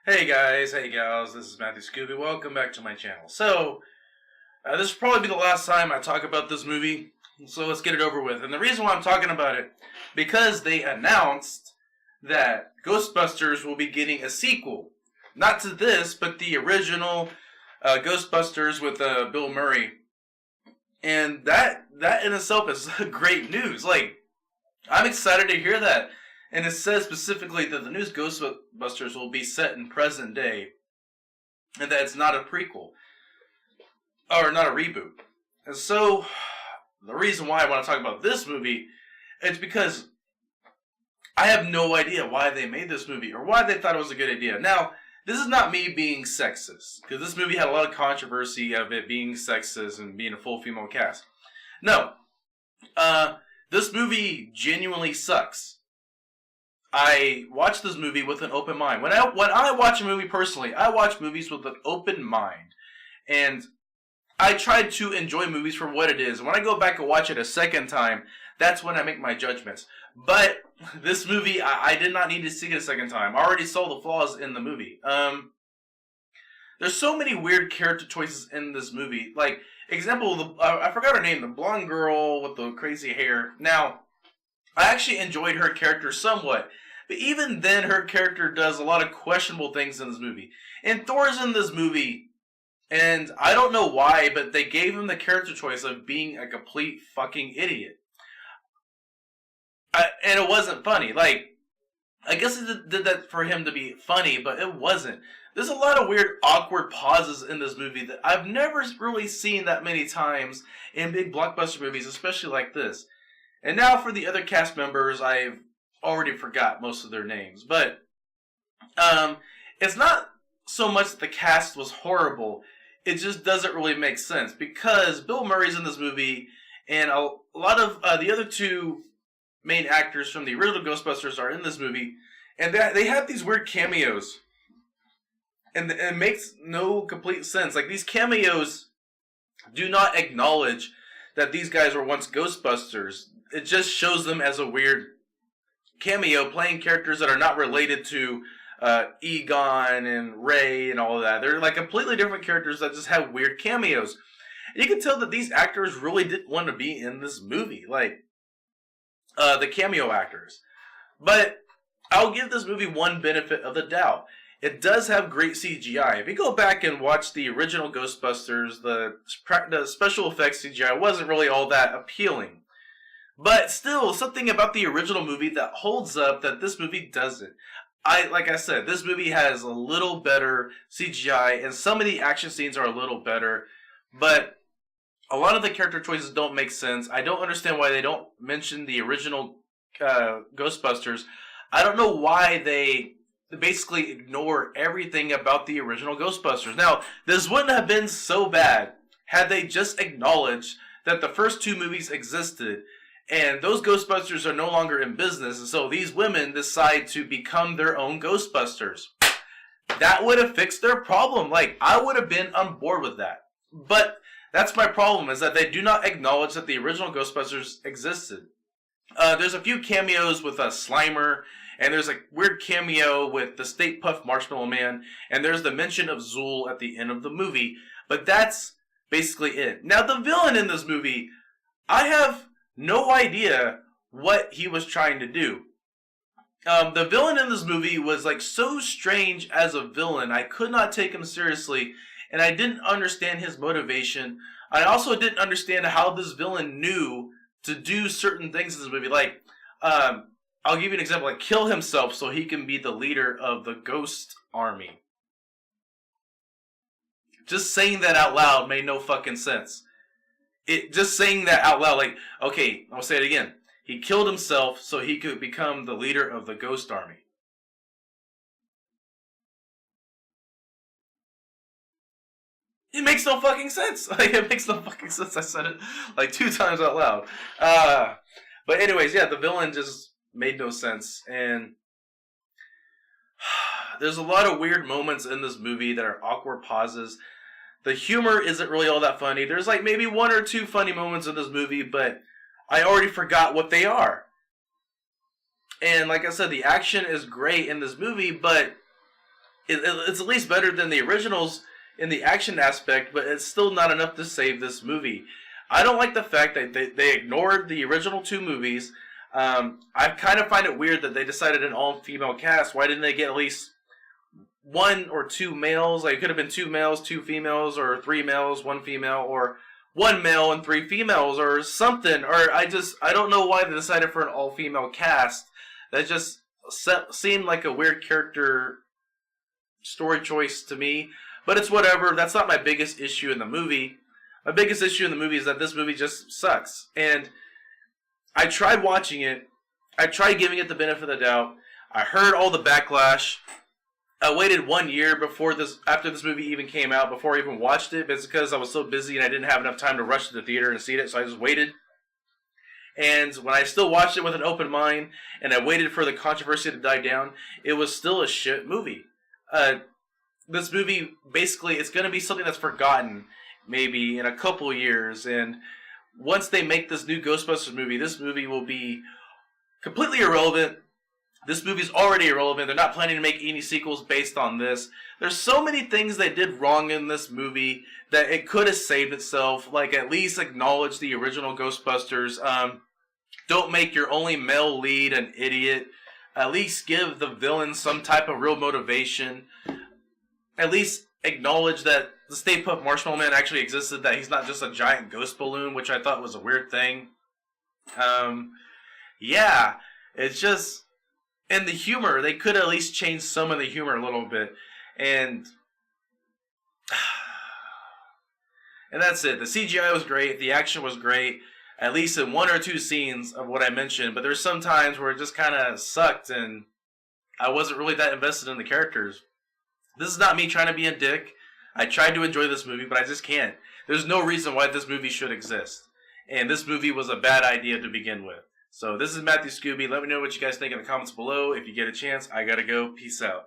Hey guys, hey gals, this is Matthew Scooby. Welcome back to my channel. This will probably be the last time I talk about this movie, so let's get it over with. And the reason why I'm talking about it, because they announced that Ghostbusters will be getting a sequel. Not to this, but the original Ghostbusters with Bill Murray. And that in itself is great news. I'm excited to hear that. And it says specifically that the new Ghostbusters will be set in present day. And that it's not a prequel. Or not a reboot. And so, the reason why I want to talk about this movie is because I have no idea why they made this movie or why they thought it was a good idea. Now, this is not me being sexist. Because this movie had a lot of controversy of it being sexist and being a full female cast. No. This movie genuinely sucks. I watch this movie with an open mind. When I watch a movie personally, I watch movies with an open mind. And I try to enjoy movies for what it is. And when I go back and watch it a second time, that's when I make my judgments. But this movie, I did not need to see it a second time. I already saw the flaws in the movie. There's so many weird character choices in this movie. Like, example, I forgot her name, the blonde girl with the crazy hair. Now, I actually enjoyed her character somewhat. But even then, her character does a lot of questionable things in this movie. And Thor's in this movie, and I don't know why, but they gave him the character choice of being a complete fucking idiot. And it wasn't funny. I guess it did that for him to be funny, but it wasn't. There's a lot of weird, awkward pauses in this movie that I've never really seen that many times in big blockbuster movies, especially like this. And now for the other cast members, I've already forgot most of their names. But it's not so much that the cast was horrible. It just doesn't really make sense. Because Bill Murray's in this movie, and a lot of the other two main actors from the original Ghostbusters are in this movie. And they have these weird cameos. And it makes no complete sense. Like, these cameos do not acknowledge that these guys were once Ghostbusters. It just shows them as a weird cameo playing characters that are not related to Egon and Ray and all of that. They're like completely different characters that just have weird cameos. And you can tell that these actors really didn't want to be in this movie. The cameo actors. But I'll give this movie one benefit of the doubt. It does have great CGI. If you go back and watch the original Ghostbusters, the special effects CGI wasn't really all that appealing. But still, something about the original movie that holds up that this movie doesn't. Like I said, this movie has a little better CGI, and some of the action scenes are a little better. But a lot of the character choices don't make sense. I don't understand why they don't mention the original Ghostbusters. I don't know why they basically ignore everything about the original Ghostbusters. Now, this wouldn't have been so bad had they just acknowledged that the first two movies existed, and those Ghostbusters are no longer in business, and so these women decide to become their own Ghostbusters. That would have fixed their problem. I would have been on board with that. But that's my problem, is that they do not acknowledge that the original Ghostbusters existed. There's a few cameos with Slimer, and there's a weird cameo with the Stay Puft Marshmallow Man, and there's the mention of Zool at the end of the movie, but that's basically it. Now, the villain in this movie, I have no idea what he was trying to do. The villain in this movie was so strange as a villain. I could not take him seriously, and I didn't understand his motivation. I also didn't understand how this villain knew to do certain things in this movie. I'll give you an example, kill himself so he can be the leader of the Ghost Army. Just saying that out loud made no fucking sense. Just saying that out loud, okay, I'll say it again. He killed himself so he could become the leader of the Ghost Army. It makes no fucking sense. It makes no fucking sense. I said it 2 times out loud. But anyways, yeah, the villain just made no sense. And there's a lot of weird moments in this movie that are awkward pauses. The humor isn't really all that funny. There's maybe 1 or 2 funny moments in this movie, but I already forgot what they are. And like I said, the action is great in this movie, but it's at least better than the originals in the action aspect, but it's still not enough to save this movie. I don't like the fact that they ignored the original two movies. I kind of find it weird that they decided an all-female cast. Why didn't they get at least one or two males? Like, it could have been two males, two females, or three males, one female, or one male and three females, or something. Or I don't know why they decided for an all-female cast. That just seemed like a weird character story choice to me. But it's whatever. That's not my biggest issue in the movie. My biggest issue in the movie is that this movie just sucks. And I tried watching it. I tried giving it the benefit of the doubt. I heard all the backlash. I waited 1 year after this movie even came out, before I even watched it. It's because I was so busy and I didn't have enough time to rush to the theater and see it, so I just waited. And when I still watched it with an open mind, and I waited for the controversy to die down, it was still a shit movie. This movie, basically, it's going to be something that's forgotten, maybe in a couple years, and once they make this new Ghostbusters movie, this movie will be completely irrelevant. This movie's already irrelevant. They're not planning to make any sequels based on this. There's so many things they did wrong in this movie that it could have saved itself. Like, at least acknowledge the original Ghostbusters. Don't make your only male lead an idiot. At least give the villain some type of real motivation. At least acknowledge that the Stay Puft Marshmallow Man actually existed, that he's not just a giant ghost balloon, which I thought was a weird thing. Yeah, it's just... And the humor, they could at least change some of the humor a little bit. And that's it. The CGI was great. The action was great. At least in one or two scenes of what I mentioned. But there's some times where it just kind of sucked and I wasn't really that invested in the characters. This is not me trying to be a dick. I tried to enjoy this movie, but I just can't. There's no reason why this movie should exist. And this movie was a bad idea to begin with. So this is Matthew Scooby. Let me know what you guys think in the comments below. If you get a chance, I gotta go. Peace out.